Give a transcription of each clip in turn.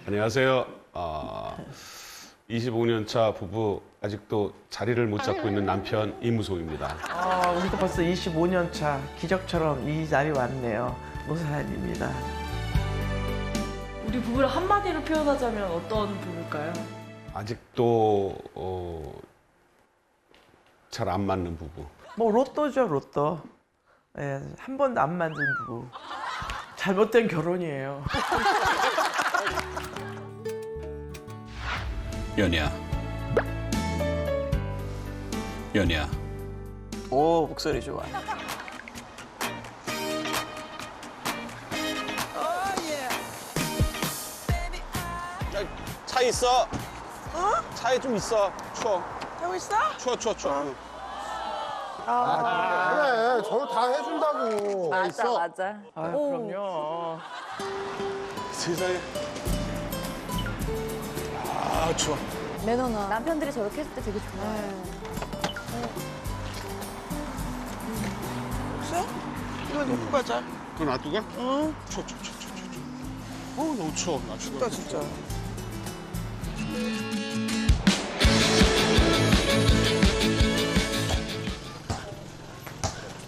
안녕하세요. 25년 차 부부 아직도 자리를 못 잡고 있는 남편 이무송입니다. 우리도 벌써 25년 차 기적처럼 이 날이 왔네요. 노사연입니다. 우리 부부를 한마디로 표현하자면 어떤 부부일까요? 아직도 잘 안 맞는 부부. 뭐 로또죠, 로또. 예, 한 번도 안 만든 부부. 잘못된 결혼이에요. 연희야. 연희야. 오, 목소리 좋아. 차 있어? 차에 좀 있어. 추워. 하고 있어? 추워. 그래, 저거 다 해준다고. 맞아. 아, 그럼요. 세상에. 아, 추워. 매너나. 남편들이 저렇게 했을 때 되게 좋아해. 없어? 이거 놓고 가자. 그거 놔두가? 추워. 너무 추워. 나 추워. 춥다, 진짜.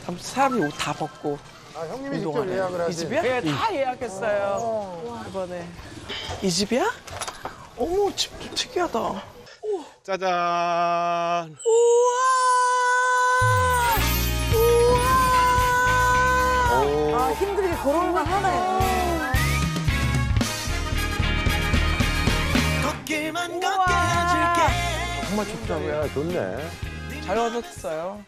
그럼 사람이 옷 다 벗고 아, 형님이 직접 운동하네. 예약을 하지. 이 집이야? 네, 다 예약했어요. 이번에. 이 집이야? 어머, 집도 특이하다. 짜잔. 아, 힘들게 걸어올만 하네. 정말 좋다고요. 좋네. 잘 얻었어요.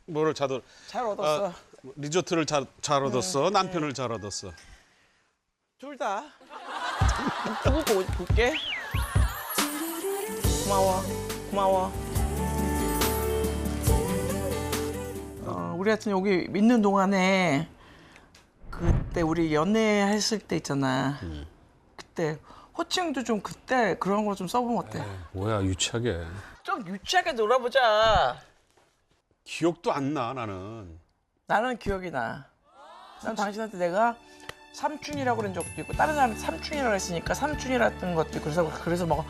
뭐를 잘 잘 얻었어. 리조트를 잘 얻었어. 남편을 잘 얻었어. 둘 다. 두고 볼게. 고마워. 우리 하여튼 여기 있는 동안에 그때 우리 연애했을 때 있잖아. 그때 호칭도 좀 그때 그런 거 좀 써보면 어때? 뭐야 유치하게. 좀 유치하게 놀아보자. 기억도 안 나 나는. 나는 기억이 나. 난 당신한테 내가 삼촌이라고 그런 적도 있고 다른 사람한테 삼촌이라고 했으니까 삼촌이라는 것도 있고 그래서 막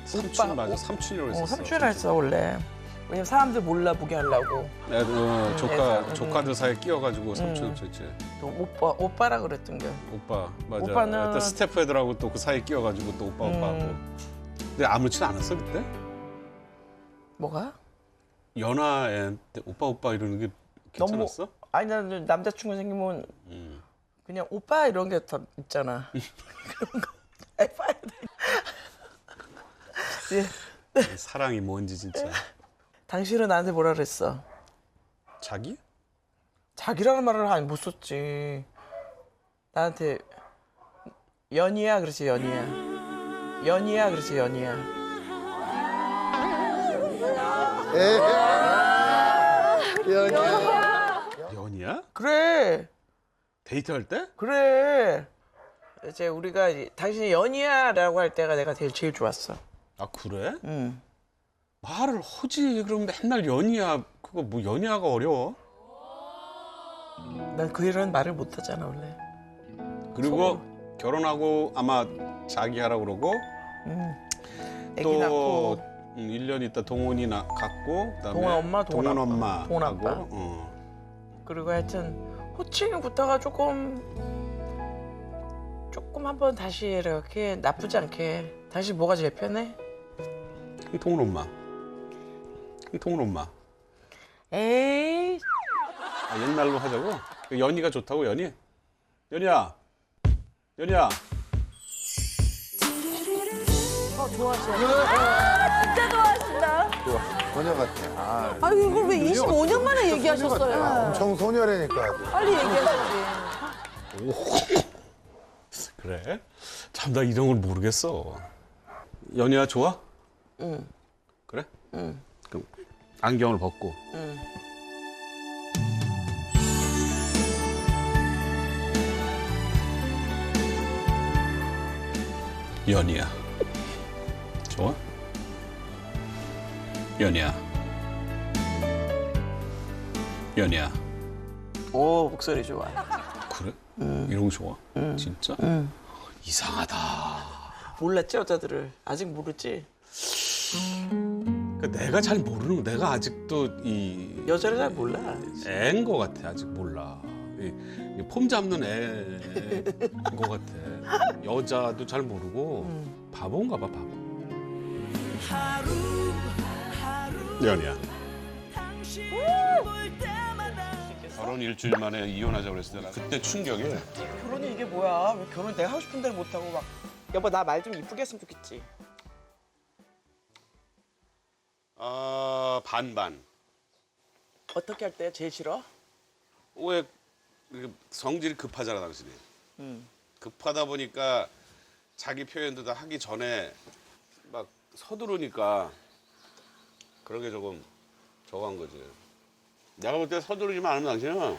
삼촌 맞아. 삼촌이라고 했었어. 삼촌이라 했어 원래. 왜냐면 사람들 몰라보게 하려고. 조카들 사이에 끼어가지고 삼촌 쳤지. 또 오빠라 그랬던 게. 오빠 맞아. 오빠는- 또 스태프 애들하고 또 그 사이에 끼어가지고 또 오빠 하고. 근데 아무렇지는 않았어 그때? 뭐가? 연하 애한테 오빠 이러는 게 괜찮았어? 아니 나는 남자친구 생기면 음. 그냥 오빠 이런 게 다 있잖아. 그런 거 해봐야 돼. 예. 사랑이 뭔지 진짜. 당신은 나한테 뭐라 그랬어? 자기? 자기라는 말을 못 썼지. 나한테 연희야 그렇지 연희야. 연희야 그렇지 연희야. 연이야? 그래. 데이트할 때? 그래. 이제 우리가 당신이 연희야라고 할 때가 내가 제일 좋았어. 아 그래? 응. 말을 하지. 그럼 맨날 연이야. 그거 뭐 연이야가 어려워? 난 그 일은 말을 못 하잖아 원래. 그리고 결혼하고 아마 자기 하라 그러고 애기 또 낳고 1년 있다 동훈이 갖고 그다음에 동훈 엄마, 동훈 아빠. 엄마 동훈 하고 아빠. 그리고 하여튼 호칭이 붙다가 조금 한번 다시 이렇게 나쁘지 않게. 당신 뭐가 제일 편해? 동훈 엄마. 동훈 엄마. 에이. 아, 옛날로 하자고? 연희가 좋다고 연희? 연희야. 좋아하시네. 진짜 좋아하신다. 소녀 같아. 아, 아니, 이걸 왜 25년 만에 얘기하셨어요? 엄청 소녀라니까. 빨리 얘기해야지. 그래? 참 나 이런 걸 모르겠어. 연희야 좋아? 응. 그래? 응. 그럼 안경을 벗고. 응. 연희야. 좋아? 연희야. 연희야. 오, 목소리 좋아. 그래? 이런 거 좋아? 진짜? 이상하다. 몰랐지 여자들을 아직 모르지. 그러니까 내가 잘 모르는 거, 내가 아직도 이 여자를 잘 몰라. 애인 거 같아. 아직 몰라. 폼 잡는 애인 거 같아. 여자도 잘 모르고 바본가 봐, 바보. 연이야. 결혼 일주일 만에 이혼하자고 그랬을 때 그때 충격이. 결혼이 이게 뭐야? 왜 결혼 내가 하고 싶은 대로 못 하고 막. 여보 나 말 좀 이쁘게 했으면 좋겠지. 반반. 어떻게 할 때 제일 싫어? 왜 이렇게 성질이 급하잖아 당신이. 응. 급하다 보니까 자기 표현도 다 하기 전에 막 서두르니까 그런 게 조금 저거 한 거지. 내가 볼 때 서두르지만 않으면 당신은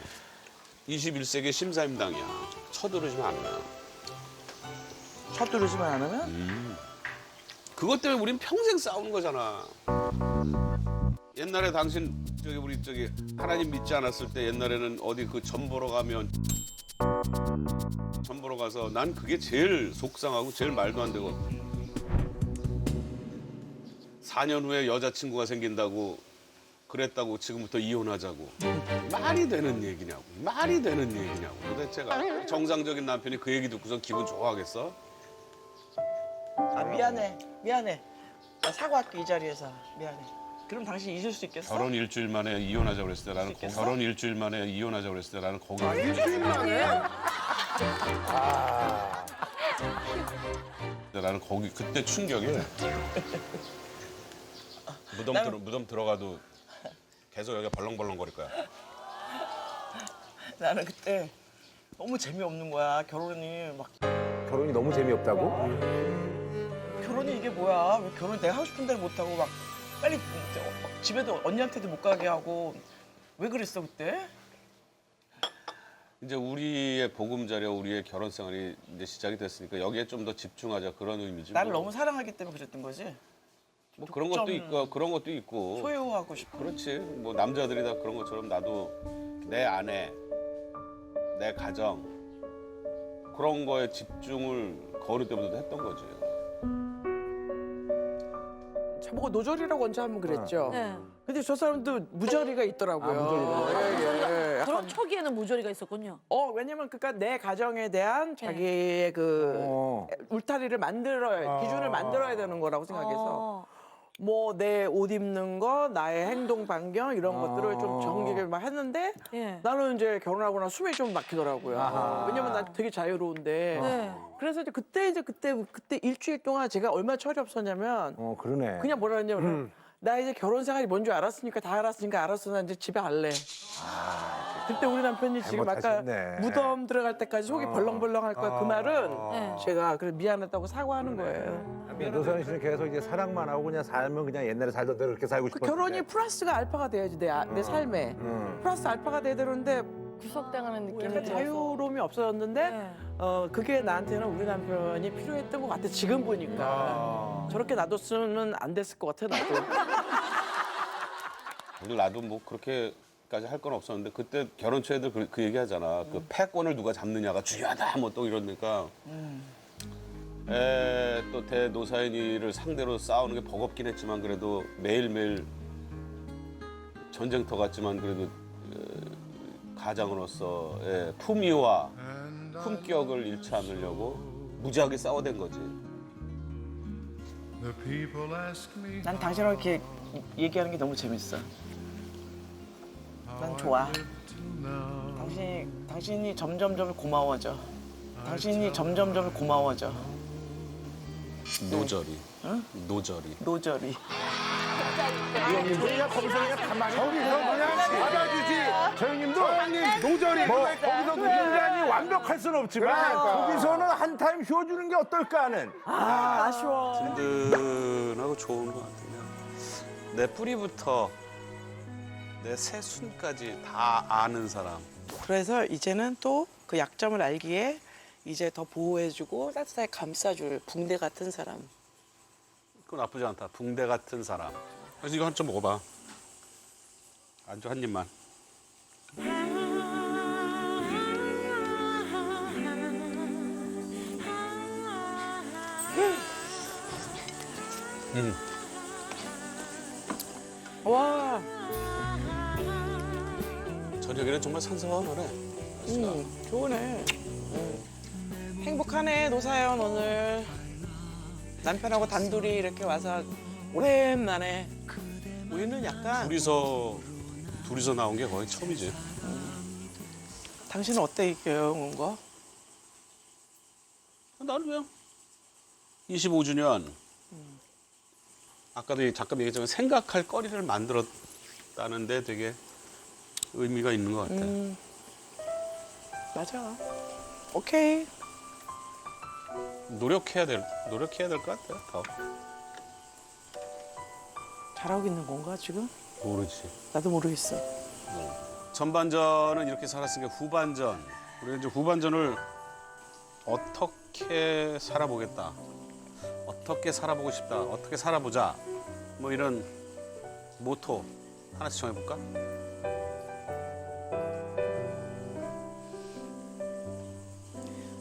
21세기 심사임당이야. 서두르지만 않으면. 서두르지만 안 하면? 그것 때문에 우린 평생 싸우는 거잖아. 옛날에 당신 우리 하나님 믿지 않았을 때 옛날에는 어디 그 점 보러 가면 점 보러 가서 난 그게 제일 속상하고 제일 말도 안 되고 4년 후에 여자친구가 생긴다고 그랬다고 지금부터 이혼하자고 말이 되는 얘기냐고 말이 되는 얘기냐고 도대체가 정상적인 남편이 그 얘기 듣고서 기분 좋아하겠어? 아 미안해 미안해. 나 사과할게 이 자리에서 미안해. 그럼 당신 잊을 수 있겠어? 결혼 일주일 만에 이혼하자고 그랬을 때 나는 있겠어? 결혼 일주일 만에 이혼하자고 그랬을 때 나는 거기 일주일 만에? 나는 거기 그때 충격이 무덤 들어가도 계속 여기가 벌렁벌렁 거릴 거야. 나는 그때 너무 재미없는 거야. 결혼이 막 결혼이 너무 재미없다고? 결혼이 이게 뭐야? 왜 결혼 내가 하고 싶은 대로 못 하고 막 빨리 집에도 언니한테도 못 가게 하고 왜 그랬어 그때? 이제 우리의 보금자리와 우리의 결혼 생활이 이제 시작이 됐으니까 여기에 좀 더 집중하자 그런 의미지. 나를 뭐. 너무 사랑하기 때문에 그랬던 거지. 뭐 그런 것도 있고 그런 것도 있고. 소유하고 싶어. 그렇지. 뭐 남자들이 다 그런 것처럼 나도 내 아내, 내 가정 그런 거에 집중을 어느 때부터 했던 거지. 저보고 노절이라고 언제 한번 그랬죠. 네. 근데 저 사람도 무저리가 있더라고요. 무저리가. 예. 결혼 초기에는 무조리가 있었군요. 왜냐면 그러니까 내 가정에 대한 자기의 그 울타리를 만들어야 기준을 만들어야 되는 거라고 생각해서 뭐 내 옷 입는 거, 나의 행동 반경 이런 것들을 좀 정리를 막 했는데 예. 나는 이제 결혼하고 나서 숨이 좀 막히더라고요. 왜냐면 난 되게 자유로운데. 네. 그래서 이제 그때 일주일 동안 제가 얼마나 철이 없었냐면 그러네. 그냥 뭐라 그러냐면 나 이제 결혼 생활이 뭔 줄 알았으니까 다 알았으니까 알았어 나 이제 집에 갈래. 그때 우리 남편이 지금 아까 잘못하셨네. 무덤 들어갈 때까지 속이 벌렁벌렁 할 거야. 그 말은 네. 제가 그래 미안하다고 사과하는 거예요. 노선희 씨는 계속 이제 사랑만 하고 그냥 살면 그냥 옛날에 살던 대로 그렇게 살고 그 싶었는데. 결혼이 플러스가 알파가 돼야지 내 삶에. 플러스 알파가 돼야 되는데 구속당하는 느낌이 약간 들어서. 자유로움이 없어졌는데 네. 그게 나한테는 우리 남편이 필요했던 것 같아. 지금 보니까. 저렇게 놔뒀으면 안 됐을 것 같아 나도. 오늘 나도 뭐 그렇게까지 할 건 없었는데 그때 결혼 초에도 그 얘기 하잖아. 그 패권을 누가 잡느냐가 중요하다 뭐 또 이러니까. 또 대노사연이를 상대로 싸우는 게 버겁긴 했지만 그래도 매일매일 전쟁터 같지만 그래도 가장으로서 품위와 품격을 잃지 않으려고 무지하게 싸워댄 거지. 난 당신하고 이렇게 얘기하는 게 너무 재밌어. 난 좋아. 당신이 점점점 고마워져. 당신이 점점점 고마워져. 노절이. 노절이. 노절이. 그냥 거기서 그냥 가만히 거기서 그냥 받아주지. 저 형님도 노절이 뭐 거기서 인간이 완벽할 수는 없지만 거기서는 한 타임 쉬어주는 게 어떨까 하는. 아쉬워. 든든하고 좋은 것 같아요. 내 뿌리부터 내 새순까지 다 아는 사람. 그래서 이제는 또 그 약점을 알기에 이제 더 보호해주고 따뜻하게 감싸줄 붕대 같은 사람. 그거 나쁘지 않다. 붕대 같은 사람. 그래서 이거 한 점 먹어봐. 안주 한 입만. 와, 저녁에는 정말 선선하네. 날씨가. 좋으네. 행복하네, 노사연 오늘. 남편하고 단둘이 이렇게 와서 오랜만에. 우리는 약간. 둘이서 나온 게 거의 처음이지. 당신은 어때, 이렇게 여행 온 거? 나는 그냥 25주년. 아까도 잠깐 얘기했지만 생각할 거리를 만들었다는데 되게 의미가 있는 것 같아. 맞아. 오케이. 노력해야 될 것 같아. 더. 잘하고 있는 건가, 지금? 모르지. 나도 모르겠어. 전반전은 이렇게 살았으니까 후반전. 우리가 이제 후반전을 어떻게 살아보겠다. 어떻게 살아보고 싶다. 어떻게 살아보자. 뭐 이런 모토 하나씩 정해볼까?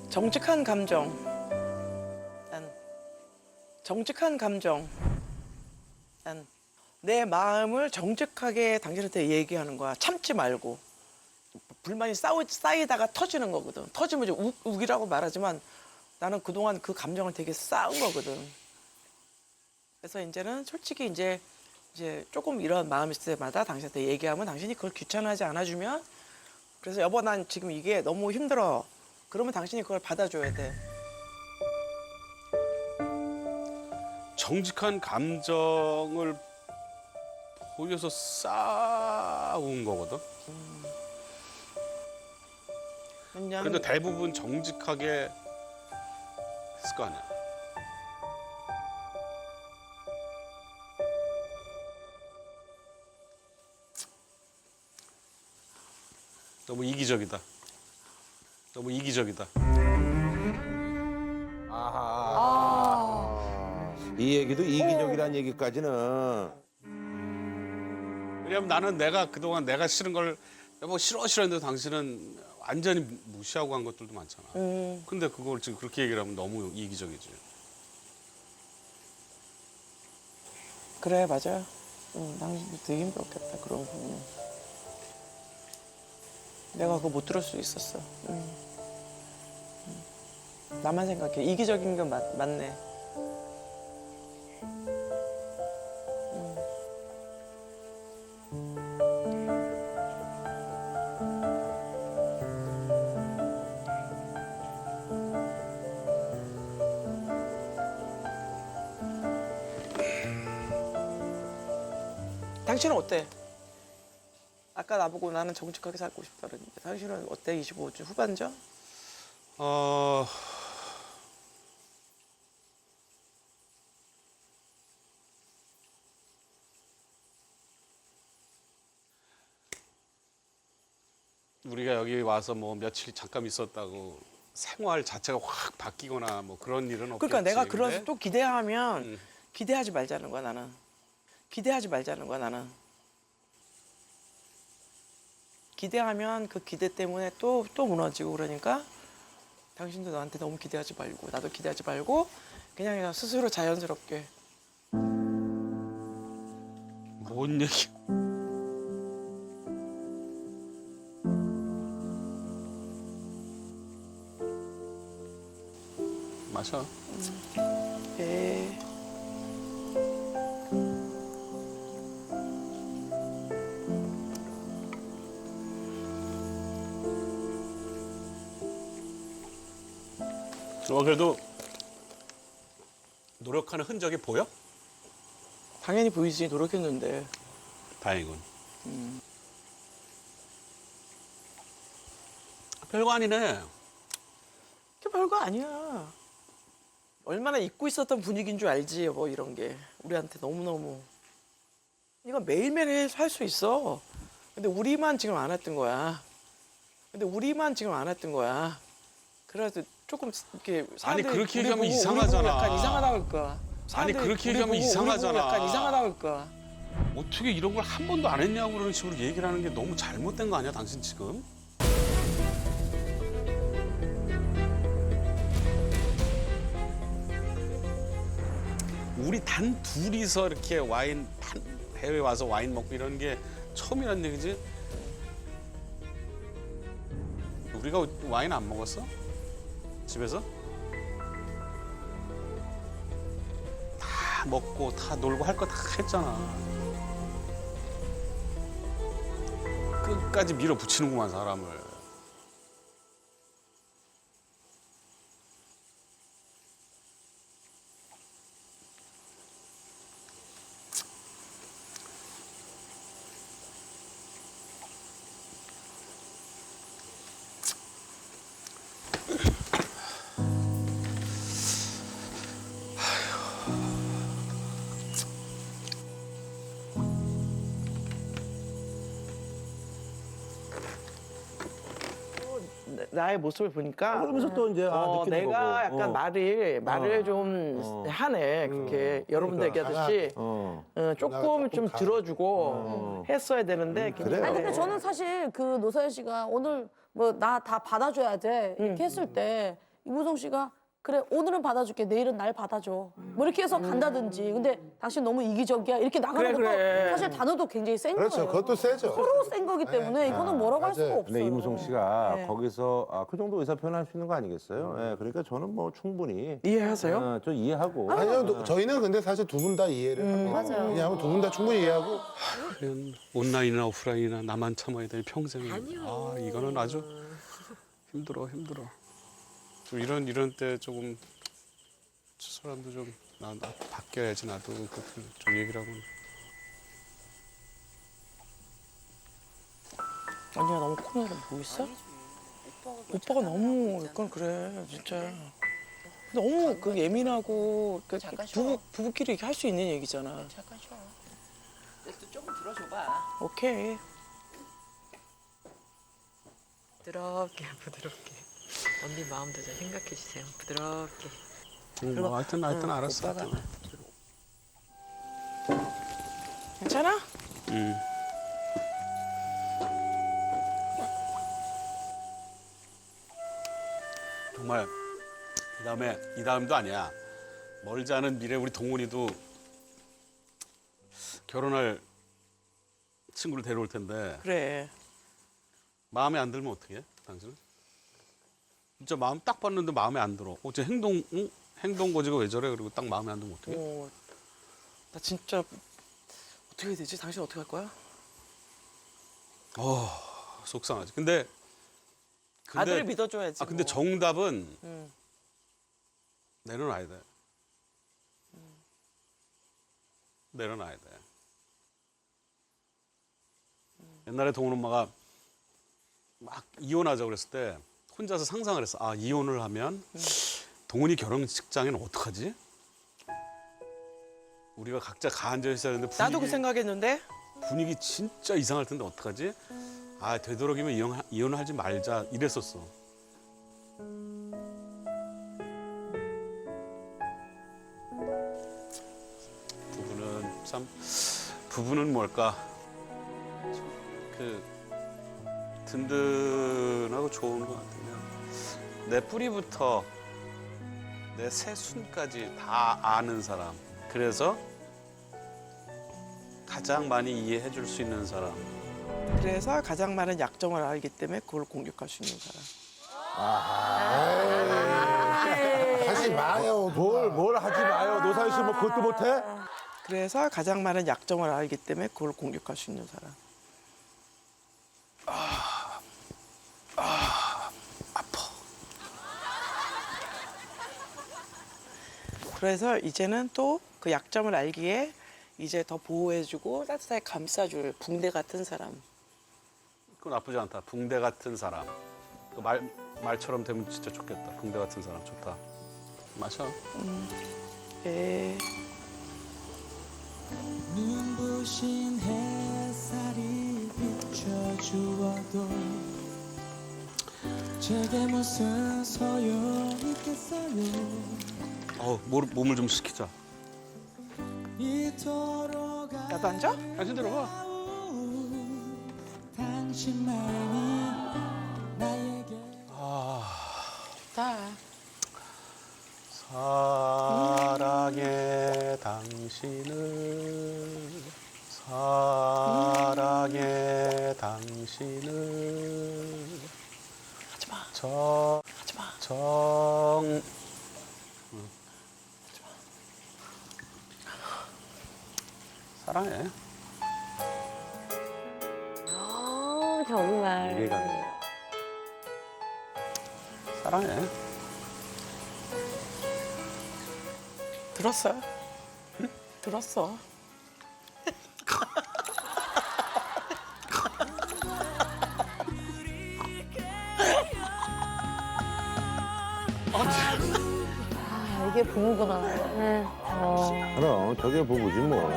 정직한 감정. 정직한 감정. 내 마음을 정직하게 당신한테 얘기하는 거야. 참지 말고. 불만이 쌓이다가 터지는 거거든. 터지면 이제 욱이라고 말하지만 나는 그동안 그 감정을 되게 쌓은 거거든. 그래서 이제는 솔직히 이제 조금 이런 마음이 있을 때마다 당신한테 얘기하면 당신이 그걸 귀찮아하지 않아주면 그래서 여보 난 지금 이게 너무 힘들어. 그러면 당신이 그걸 받아줘야 돼. 정직한 감정을 보여서 쌓아온 거거든. 그냥 그런데 대부분 정직하게 했을 거 아니야. 너무 이기적이다. 너무 이기적이다. 이 얘기도 이기적이라는 얘기까지는 왜냐면 나는 내가 그동안 내가 싫은 걸 뭐 싫어 했는데 당신은 완전히 무시하고 한 것들도 많잖아. 근데 그걸 지금 그렇게 얘기를 하면 너무 이기적이지. 그래 맞아. 당신도 되게 힘들었겠다 그런 부분. 내가 그거 못 들을 수 있었어. 나만 생각해. 이기적인 건 맞네. 당신은 어때? 아까 나보고 나는 정직하게 살고 싶다 그랬는데 당신은 어때? 25주 후반전? 우리가 여기 와서 뭐 며칠 잠깐 있었다고 생활 자체가 확 바뀌거나 뭐 그런 일은 없겠지. 그러니까 내가 근데 그런 또 기대하면 기대하지 말자는 거야 나는. 기대하지 말자는 거야 나는. 기대하면 그 기대 때문에 또 무너지고 그러니까 당신도 나한테 너무 기대하지 말고 나도 기대하지 말고 그냥 스스로 자연스럽게. 뭔 얘기? 마셔. 예. 그래도 노력하는 흔적이 보여? 당연히 보이지 노력했는데. 다행이군. 별거 아니네. 그게 별거 아니야. 얼마나 잊고 있었던 분위기인 줄 알지 뭐 이런 게 우리한테 너무너무. 이건 매일매일 할 수 있어. 근데 우리만 지금 안 했던 거야. 그래서 조금 이렇게 아니, 사람들이 그렇게 우리 얘기하면 보고 이상하잖아. 약간 이상하다 그럴까. 아니, 사람들이 그렇게 우리 얘기하면 보고 이상하잖아. 약간 이상하다 그럴까. 어떻게 이런 걸 한 번도 안 했냐고 그런 식으로 얘기를 하는 게 너무 잘못된 거 아니야, 당신 지금? 우리 단 둘이서 이렇게 와인 해외 와서 와인 먹고 이런 게 처음이란 얘기지. 우리가 와인 안 먹었어? 집에서? 다 먹고 다 놀고 할 거 다 했잖아. 끝까지 밀어붙이는구만 사람을. 나의 모습을 보니까 그러면서 또 이제 느끼는 내가 거고. 약간 말을 좀 하네. 그렇게 여러분들 얘기하듯이 조금 좀 들어주고 했어야 되는데 그래요. 아니 근데 저는 사실 그 노사연 씨가 오늘 뭐 나 다 받아줘야 돼 이렇게 했을 때 이무성 씨가 그래 오늘은 받아줄게 내일은 날 받아줘 뭐 이렇게 해서 간다든지 근데 당신 너무 이기적이야 이렇게 나가는 것도 그래. 사실 단어도 굉장히 센 그렇죠. 거예요. 그것도 세죠. 서로 센 거기 때문에 이거는 뭐라고 할 수가 맞아요. 없어요. 근데 이무송 씨가 네. 거기서 그 정도 의사 표현할 수 있는 거 아니겠어요? 예, 그러니까 저는 뭐 충분히 이해하세요? 좀 이해하고. 아니요, 저희는 근데 사실 두 분 다 이해를 합니다. 맞아요. 왜냐하면 두 분 다 충분히 이해하고 그냥 온라인이나 오프라인이나 나만 참아야 될 평생을. 아 이거는 아주 힘들어. 좀 이런 때 조금 저 사람도 좀 나 바뀌어야지 나도 좀 얘기를 하고. 아니야 너무 코너를 보고 있어? 오빠가 너무 약간 그래 진짜. 너무 그 예민하고 그 부부끼리 이렇게 할 수 있는 얘기잖아. 잠깐 쉬어. 또 조금 들어줘봐. 오케이. 부드럽게. 언니 마음도 좀 생각해 주세요. 부드럽게. 뭐 하여튼 알았어. 괜찮아? 정말 이 다음도 아니야. 멀지 않은 미래 우리 동훈이도 결혼할 친구를 데려올 텐데 그래. 마음에 안 들면 어떻게 해? 당신은? 진짜 마음 딱 봤는데 마음에 안 들어. 쟤 행동 거지가 왜 저래? 그리고 딱 마음에 안 들면 어떻게 해? 나 진짜 어떻게 해야 되지? 당신 어떻게 할 거야? 속상하지. 근데 아들을 믿어줘야지. 근데 뭐. 정답은 응. 내려놔야 돼. 내려놔야 돼. 옛날에 동훈 엄마가 막 이혼하자고 그랬을 때 혼자서 상상을 했어. 아, 이혼을 하면 동훈이 결혼식장에는 어떡하지? 우리가 각자 가앉아 있어야 되는데 나도 그 생각했는데. 분위기 진짜 이상할 텐데 어떡하지? 아, 되도록이면 이혼하지 말자 이랬었어. 부부는 뭘까? 그 든든하고 좋은 것 같으면 내 뿌리부터 내 새순까지 다 아는 사람. 그래서 가장 많이 이해해 줄 수 있는 사람. 그래서 가장 많은 약점을 알기 때문에 그걸 공격할 수 있는 사람. 하지 마요. 뭘 하지 마요. 노사연 씨 뭐 그것도 못해? 그래서 가장 많은 약점을 알기 때문에 그걸 공격할 수 있는 사람. 아파. 그래서 이제는 또 그 약점을 알기에 이제 더 보호해주고 따뜻하게 감싸줄 붕대 같은 사람. 그거 나쁘지 않다. 붕대 같은 사람. 그 말처럼 되면 진짜 좋겠다. 붕대 같은 사람 좋다. 마셔. 네. 눈부신 햇살이 비춰주어도 제게 무슨 소용이 있겠어요. 몸을 좀 식히자. 이토록 나도 앉아? 당신 들어가. 당신만이 나에게 나. 사랑이 사랑해 당신을 사랑해 당신을 하지마. 하지마. 사랑해. 정말. 이해가 돼. 사랑해. 들었어요? 들었어. 아, 이게 부부구나. 그럼 저게 부부지 뭐.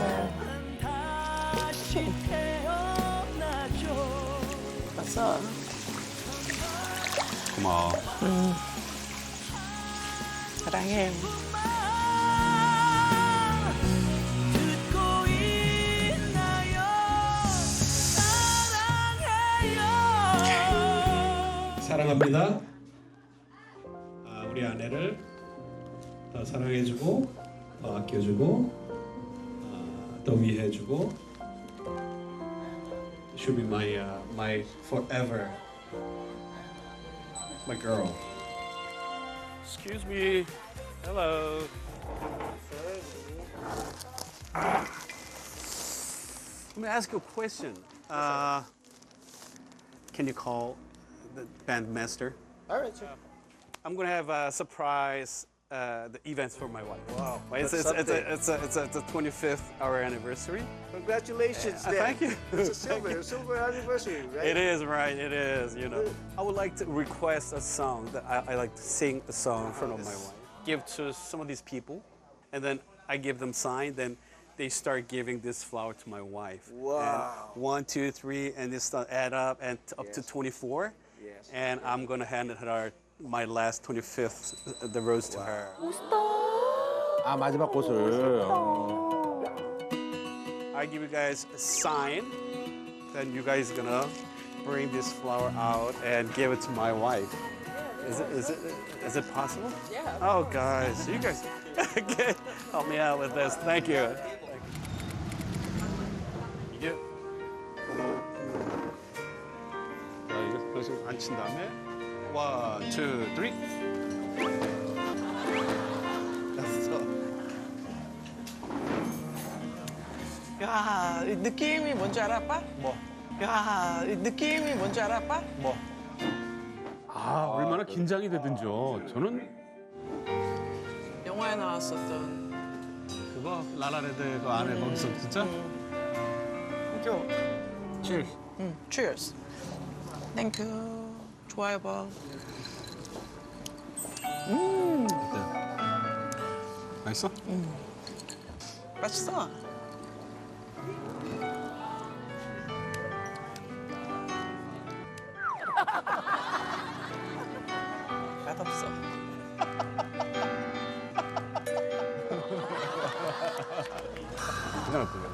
봤어. 고마워. 사랑해. 사랑합니다. 우리 아내를 더 사랑해주고 더 아껴주고 더 위해주고 She'll be my forever, my girl. Excuse me. Hello. Let me ask you a question. Can you call the bandmaster? All right, sure. I'm gonna have a surprise the events for my wife. Wow, It's that's a 25th our anniversary. Congratulations, Dan. Thank you. It's a silver anniversary, right? It is right. It is. You know, I would like to request a song that I like to sing a song in front of my wife. Give to some of these people, and then I give them sign. Then they start giving this flower to my wife. Wow. And 1, 2, 3, and this add up and up to 24. Yes. And I'm gonna hand her my last 25th the rose to her. 아 마지막 꽃을. I give you guys a sign. Then you guys gonna bring this flower out and give it to my wife. Is it possible? Yeah. Oh, guys, you guys okay, help me out with this. Thank you. 이게 자 이거 그래서 앉힌 다음에 1, 2, 3. 됐어. 야, 이 느낌이 뭔지 알아, 아빠? 뭐? 야, 이 느낌이 뭔지 알아, 아빠? 뭐? 아, 얼마나 긴장이 되든지요. 저는 영화에 나왔었던 그거 라라랜드 그 안에 거기서 진짜? 이거. Cheers. Cheers. 땡큐. 좋아요, 봐. 맛있어? 맛있어. 맛없어. 괜찮아 보여.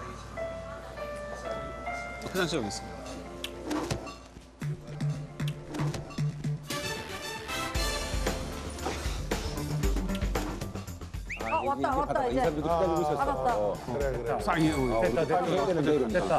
화장실 여기 있어. 아, 왔다, 이제. 인사도 기다리고 있었어. 알았다. 그래. 쌍이 됐다.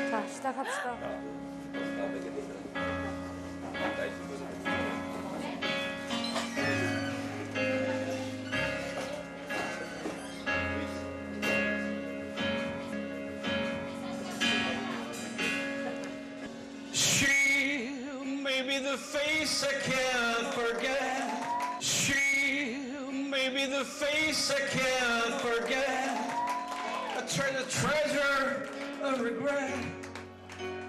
자, 시작합시다. She may be the face I can't forget. She may be the face I can't forget. I try to treasure a regret.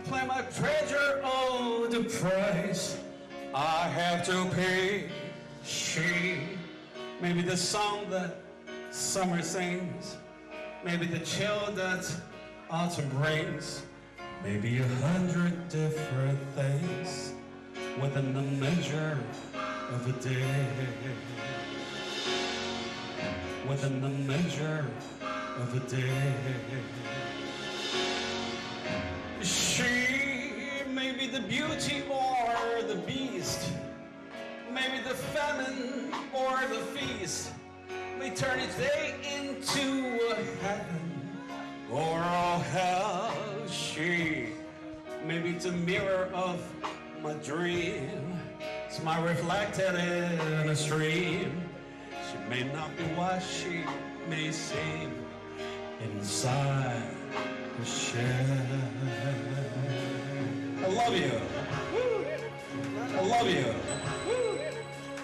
Play my treasure, oh, the price I have to pay. She may be the song that summer sings. Maybe the chill that autumn brings. Maybe 100 different things within the measure of a day. Within the measure of the day. She may be the beauty or the beast, maybe the famine or the feast, may turn its day into a heaven or all hell. She may be the mirror of my dream, smile reflected in a stream. She may not be what she may seem inside the shell. I love you. I love you.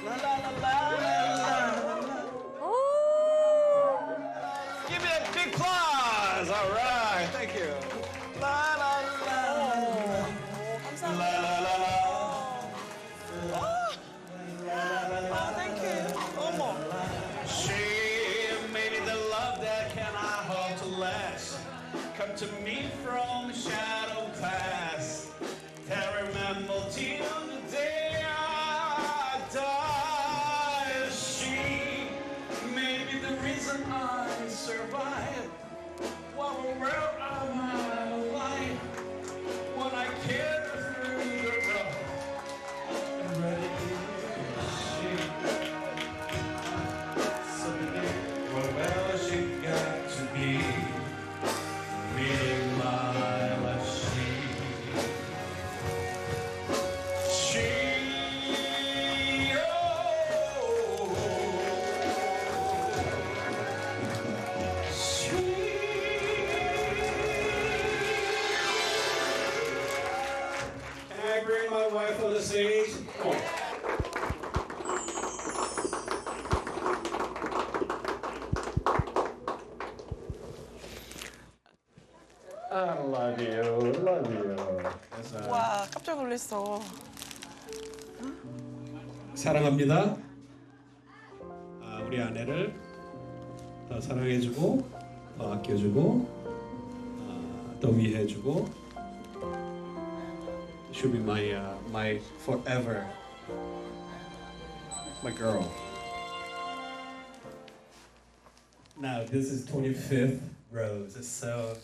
La la la la la la. Give me a big applause. All right, thank you. La la la. La la la la. Thank you. She made it the love that cannot hope to last. Come to me from shadow past. Can't remember till the day I die. She may be the reason I survive. What a world of my life. When I care through the road. And ready she. So well she got to be. Meeting my life she Can I bring my wife on the stage? Come on. I love you, love you. 와 깜짝 놀랐어. 사랑합니다. 우리 아내를 더 사랑해주고, 더 아껴주고, 더 위해주고. She'll be my forever, my girl. Now this is 25th rose, so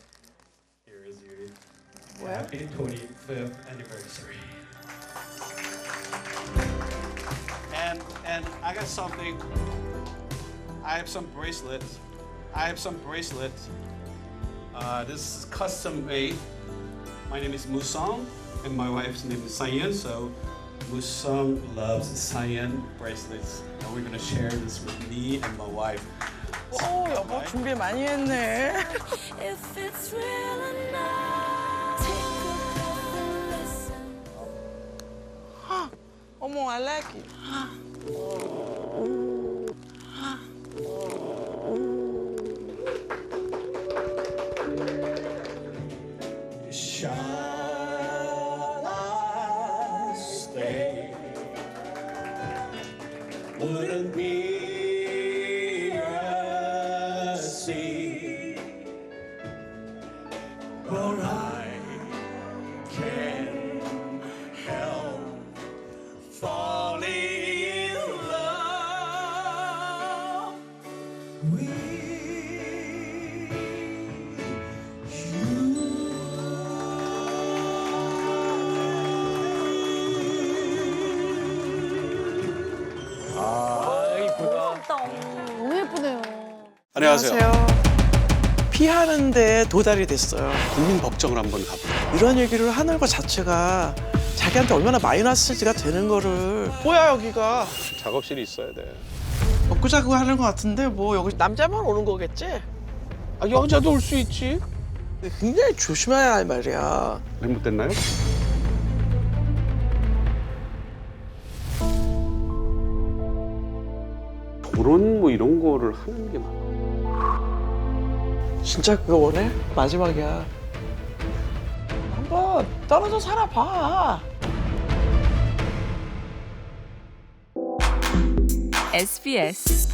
here is your happy 25th anniversary. And I got something. I have some bracelets. This is custom made. My name is Musong, and my wife's name is Sayan. So Musong loves Sayan bracelets, and we're gonna share this with me and my wife. 오 여보 준비 많이 했네. If it's real enough, take a closer listen. 어머 I like it. Shall I stay? Wouldn't be a sea, but I can't help falling in love with 너무 예쁘네요. 안녕하세요. 피하는데 도달이 됐어요. 국민 법정을 한번 가보자. 이런 얘기를 하는 것 자체가 자기한테 얼마나 마이너스가 되는 거를. 뭐야 여기가? 작업실이 있어야 돼. 먹고 자고 하는 것 같은데 뭐 여기 남자만 오는 거겠지? 아, 여자도 올 수 있지. 근데 굉장히 조심해야 할 말이야. 잘못됐나요? 결혼 뭐 이런 거를 하는 게 많아. 진짜 그거 원해? 마지막이야. 한번 떨어져 살아봐. SBS